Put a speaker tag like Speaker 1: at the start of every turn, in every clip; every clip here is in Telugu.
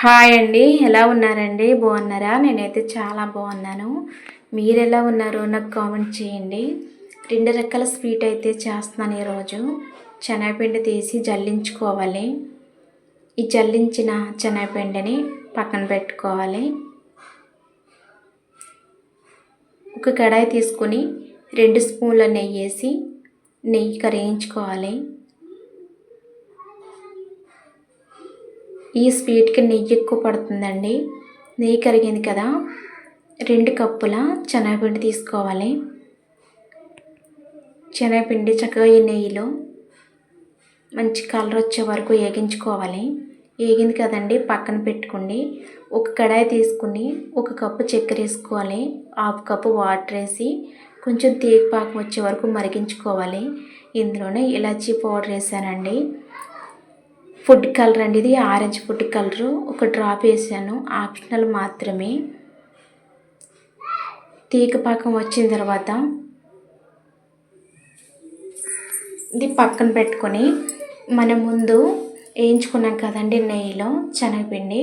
Speaker 1: హాయ్ అండి, ఎలా ఉన్నారండి? బాగున్నారా? నేనైతే చాలా బాగున్నాను. మీరు ఎలా ఉన్నారో నాకు కామెంట్ చేయండి. 2 రకాల స్వీట్ అయితే చేస్తున్నాను ఈరోజు. శనగపిండి తీసి జల్లించుకోవాలి. ఈ జల్లించిన శనగపిండిని పక్కన పెట్టుకోవాలి. ఒక కడాయి తీసుకొని 2 స్పూన్ల నెయ్యి వేసి నెయ్యి కరిగించుకోవాలి. ఈ స్వీట్కి నెయ్యి ఎక్కువ పడుతుందండి. నెయ్యి కరిగింది కదా, 2 కప్పుల శనగపిండి తీసుకోవాలి. శనగపిండి చక్కగా ఈ నెయ్యిలో మంచి కలర్ వచ్చే వరకు వేగించుకోవాలి. వేగింది కదండి, పక్కన పెట్టుకోండి. ఒక కడాయి తీసుకుని 1 కప్పు చక్కెర వేసుకోవాలి. 1/2 కప్పు వాటర్ వేసి కొంచెం తీగపాకం వచ్చే వరకు మరిగించుకోవాలి. ఇందులోనే ఇలాచీ పౌడర్ వేసానండి. ఫుడ్ కలర్ అండి, ఇది ఆరెంజ్ ఫుడ్ కలరు. 1 డ్రాప్ వేసాను, ఆప్షనల్ మాత్రమే. తీగపాకం వచ్చిన తర్వాత ఇది పక్కన పెట్టుకొని మనం ముందు వేయించుకున్నాం కదండి నెయ్యిలో శనగపిండి,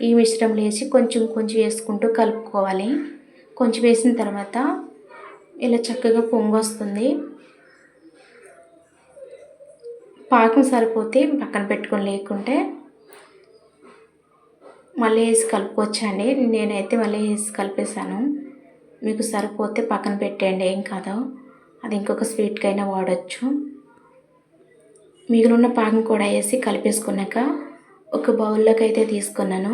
Speaker 1: ఈ మిశ్రమంలో వేసి కొంచెం కొంచెం వేసుకుంటూ కలుపుకోవాలి. కొంచెం వేసిన తర్వాత ఇలా చక్కగా పొంగు వస్తుంది. పాకం సరిపోతే పక్కన పెట్టుకొని, లేకుంటే మళ్ళీ వేసి కలుపుకోవచ్చండి. నేనైతే మళ్ళీ వేసి కలిపేసాను. మీకు సరిపోతే పక్కన పెట్టేయండి, ఏం కాదు. అది ఇంకొక స్వీట్కైనా వాడచ్చు. మిగిలిన పాకం కూడా వేసి కలిపేసుకున్నాక ఒక బౌల్లోకి అయితే తీసుకున్నాను.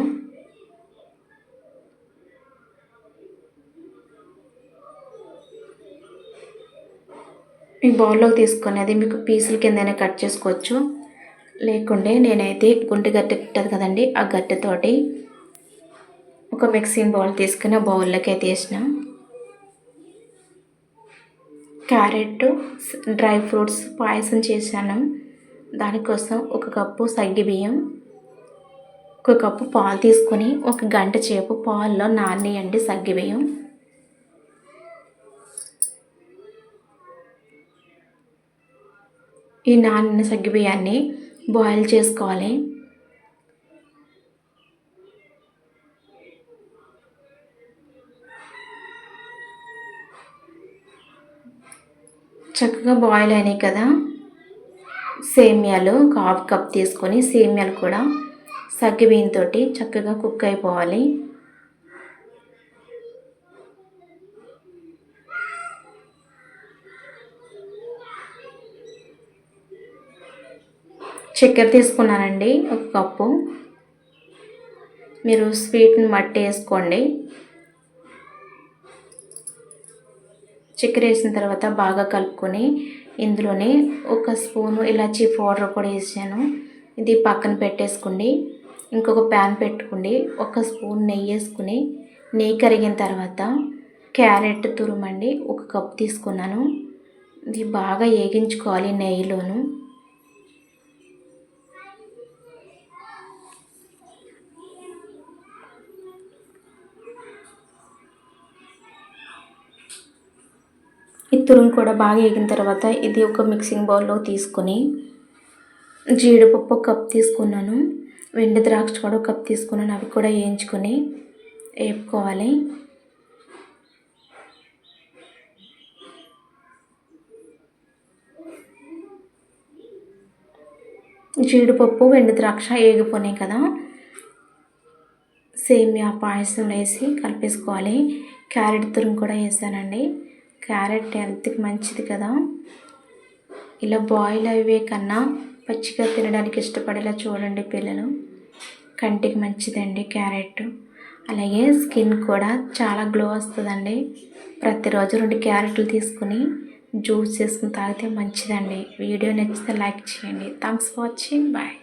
Speaker 1: ఈ బౌల్లోకి తీసుకునేది మీకు పీసుల కిందైనా కట్ చేసుకోవచ్చు. లేకుంటే నేనైతే గుంటె గట్టె ఉంటుంది కదండి, ఆ గట్టెతోటి ఒక మిక్సింగ్ బౌల్ తీసుకుని బౌల్లోకి అయితే వేసిన క్యారెట్ డ్రై ఫ్రూట్స్ పాయసం చేశాను. దానికోసం 1 కప్పు సగ్గుబియ్యం, 1 కప్పు పాలు తీసుకొని 1 గంట సేపు పాల్లో నానేయండి సగ్గుబియ్యం. ఈ నానిన సగ్గుబియ్యాన్ని బాయిల్ చేసుకోవాలి. చక్కగా బాయిల్ అయినాయి కదా, సేమియాలు 1/2 కప్ తీసుకొని సేమియాలు కూడా సగ్గుబియ్యంతో చక్కగా కుక్ అయిపోవాలి. చక్కెర తీసుకున్నానండి 1 కప్పు. మీరు స్వీట్ని బట్టి వేసుకోండి. చక్కెర వేసిన తర్వాత బాగా కలుపుకొని ఇందులోనే 1 స్పూను ఇలాచీ పౌడర్ కూడా వేసాను. ఇది పక్కన పెట్టేసుకోండి. ఇంకొక ప్యాన్ పెట్టుకోండి. 1 స్పూన్ నెయ్యి వేసుకుని నెయ్యి కరిగిన తర్వాత క్యారెట్ తురుమండి 1 కప్ తీసుకున్నాను. ఇది బాగా వేగించుకోవాలి నెయ్యిలోను. ఈ తురుము కూడా బాగా వేగిన తర్వాత ఇది ఒక మిక్సింగ్ బౌల్లో తీసుకొని జీడిపప్పు 1 కప్ తీసుకున్నాను. వెండి ద్రాక్ష కూడా 1 కప్ తీసుకున్నాను. అవి కూడా వేయించుకొని వేపుకోవాలి. జీడిపప్పు వెండి ద్రాక్ష వేగిపోయినాయి కదా, సేమియా పాయసం వేసి కలిపేసుకోవాలి. క్యారెట్ తురుము కూడా వేసానండి. క్యారెట్ హెల్త్కి మంచిది కదా. ఇలా బాయిల్ అయ్యే కన్నా పచ్చిగా తినడానికి ఇష్టపడేలా చూడండి పిల్లలు. కంటికి మంచిదండి క్యారెట్. అలాగే స్కిన్ కూడా చాలా గ్లో వస్తుందండి. ప్రతిరోజు 2 క్యారెట్లు తీసుకుని జ్యూస్ చేసుకుని తాగితే మంచిదండి. వీడియో నచ్చితే లైక్ చేయండి. Thanks for watching. బాయ్.